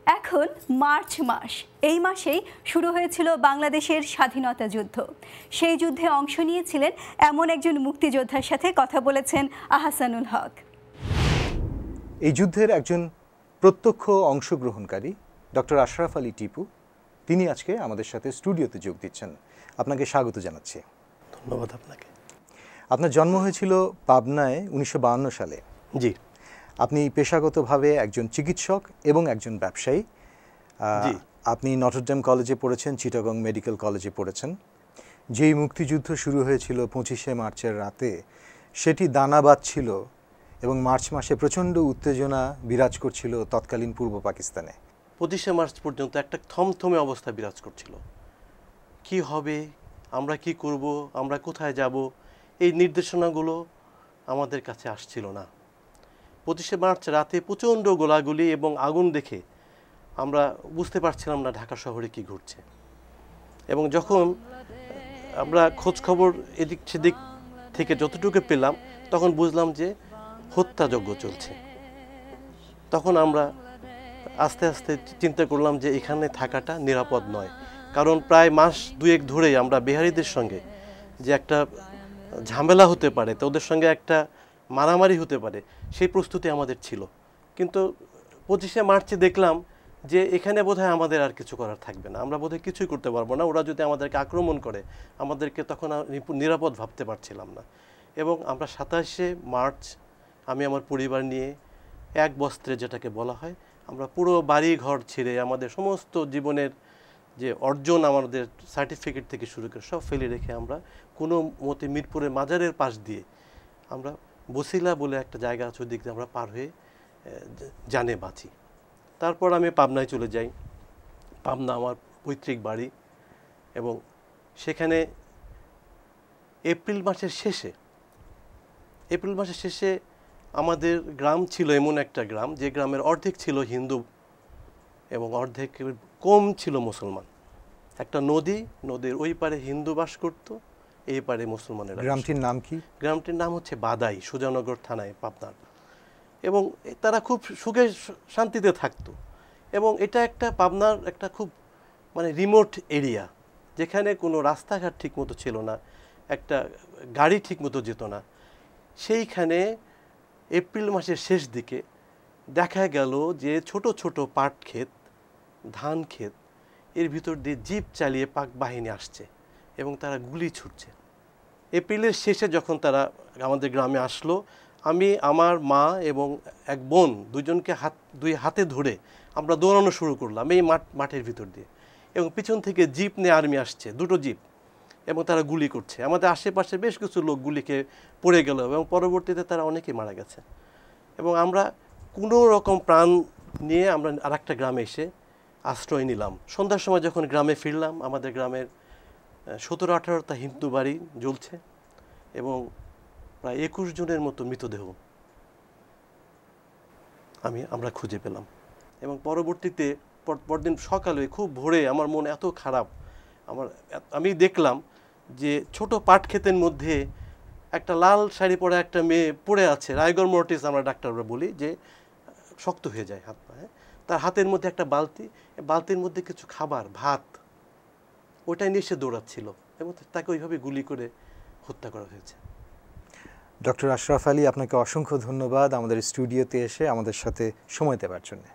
এখন মার্চ মাস, এই মাসেই শুরু হয়েছিল বাংলাদেশের স্বাধীনতা যুদ্ধ। সেই যুদ্ধে অংশ নিয়েছিলেন এমন একজন মুক্তিযোদ্ধার সাথে কথা বলেছেন আহসানুল হক। এই যুদ্ধের একজন প্রত্যক্ষ অংশগ্রহণকারী ডক্টর আশরাফ আলী টিপু, তিনি আজকে আমাদের সাথে স্টুডিওতে যোগ দিচ্ছেন। আপনাকে স্বাগত জানাচ্ছি। ধন্যবাদ আপনাকে। আপনার জন্ম হয়েছিল পাবনায় 1952 সালে। জি। আপনি পেশাগতভাবে একজন চিকিৎসক এবং একজন ব্যবসায়ী। আপনি নটরডেম কলেজে পড়েছেন, চিটাগং মেডিকেল কলেজে পড়েছেন। যেই মুক্তিযুদ্ধ শুরু হয়েছিল 25শে মার্চের রাতে, সেটি দানাবাদ ছিল এবং মার্চ মাসে প্রচণ্ড উত্তেজনা বিরাজ করছিল তৎকালীন পূর্ব পাকিস্তানে। 25শে মার্চ পর্যন্ত একটা থমথমে অবস্থা বিরাজ করছিল। কি হবে, আমরা কি করব, আমরা কোথায় যাব, এই নির্দেশনাগুলো আমাদের কাছে আসছিল না। 25শে মার্চ রাতে প্রচণ্ড গোলাগুলি এবং আগুন দেখে আমরা বুঝতে পারছিলাম না ঢাকা শহরে কি ঘটছে। এবং যখন আমরা খোঁজ খবর এদিক সেদিক থেকে যতটুকু পেলাম, তখন বুঝলাম যে হত্যাযজ্ঞ চলছে। তখন আমরা আস্তে আস্তে চিন্তা করলাম যে এখানে থাকাটা নিরাপদ নয়, কারণ প্রায় মাস দুয়েক ধরেই আমরা বিহারিদের সঙ্গে যে একটা ঝামেলা হতে পারে, তো ওদের সঙ্গে একটা মারামারি হতে পারে, সেই প্রস্তুতি আমাদের ছিল। কিন্তু 25শে মার্চে দেখলাম যে এখানে বোধহয় আমাদের আর কিছু করার থাকবে না, আমরা বোধহয় কিছুই করতে পারবো না। ওরা যদি আমাদেরকে আক্রমণ করে, আমাদেরকে তখন নিরাপদ ভাবতে পারছিলাম না। এবং আমরা 27শে মার্চ আমি আমার পরিবার নিয়ে এক বস্ত্রে, যেটাকে বলা হয়, আমরা পুরো বাড়ি ঘর ছেড়ে আমাদের সমস্ত জীবনের যে অর্জন, আমাদের সার্টিফিকেট থেকে শুরু করে সব ফেলে রেখে আমরা কোনো মতে মিরপুরের মাজারের পাশ দিয়ে আমরা বসিলা বলে একটা জায়গা আছে, ওই দিক দিয়ে আমরা পার হয়ে জানে বাঁচি। তারপর আমি পাবনায় চলে যাই। পাবনা আমার পৈতৃক বাড়ি এবং সেখানে এপ্রিল মাসের শেষে আমাদের গ্রাম ছিল এমন একটা গ্রাম, যে গ্রামের অর্ধেক ছিল হিন্দু এবং অর্ধেক কম ছিল মুসলমান। একটা নদীর ওই পারে হিন্দু বাস করত, এই পারে মুসলমানের। গ্রামটির নাম কি? গ্রামটির নাম হচ্ছে বাদাই, সুজানগর থানায়, পাবনার। এবং তারা খুব সুখে শান্তিতে থাকতো। এবং এটা একটা পাবনার একটা খুব রিমোট এরিয়া, যেখানে কোনো রাস্তাঘাট ঠিক মতো ছিল না, একটা গাড়ি ঠিক মতো যেত না। সেইখানে এপ্রিল মাসের শেষ দিকে দেখা গেল যে ছোট ছোট পাট ক্ষেত, ধান ক্ষেত, এর ভিতর দিয়ে জিপ চালিয়ে পাক বাহিনী আসছে এবং তারা গুলি ছুটছে। এপ্রিলের শেষে যখন তারা আমাদের গ্রামে আসলো, আমি, আমার মা এবং এক বোন, দুজনকে দুই হাতে ধরে আমরা দৌড়ানো শুরু করলাম এই মাঠের ভিতর দিয়ে। এবং পিছন থেকে জিপ নিয়ে আর্মি আসছে, দুটো জিপ, এবং তারা গুলি করছে। আমাদের আশেপাশে বেশ কিছু লোক গুলিকে পড়ে গেল এবং পরবর্তীতে তারা অনেকেই মারা গেছে। এবং আমরা কোনো রকম প্রাণ নিয়ে আমরা আরেকটা গ্রামে এসে আশ্রয় নিলাম। সন্ধ্যার সময় যখন গ্রামে ফিরলাম, আমাদের গ্রামের 17-18টা হিন্দু বাড়ি জ্বলছে এবং প্রায় 21 জনের মতো মৃতদেহ আমরা খুঁজে পেলাম। এবং পরবর্তীতে পরদিন সকালে খুব ভোরে আমার মন এত খারাপ, আমি দেখলাম যে ছোট পাট ক্ষেতের মধ্যে একটা লাল শাড়ি পরা একটা মেয়ে পড়ে আছে, রাইগর মর্টিস আমরা ডাক্তাররা বলি, যে শক্ত হয়ে যায় হাত পা। তার হাতের মধ্যে একটা বালতি, বালতির মধ্যে কিছু খাবার, ভাত, ওটাই নিয়ে সে দৌড়াচ্ছিল এবং তাকে ওইভাবে গুলি করে হত্যা করা হয়েছে। ডক্টর আশরাফ আলী, আপনাকে অসংখ্য ধন্যবাদ আমাদের স্টুডিওতে এসে আমাদের সাথে সময় দেওয়ার জন্য।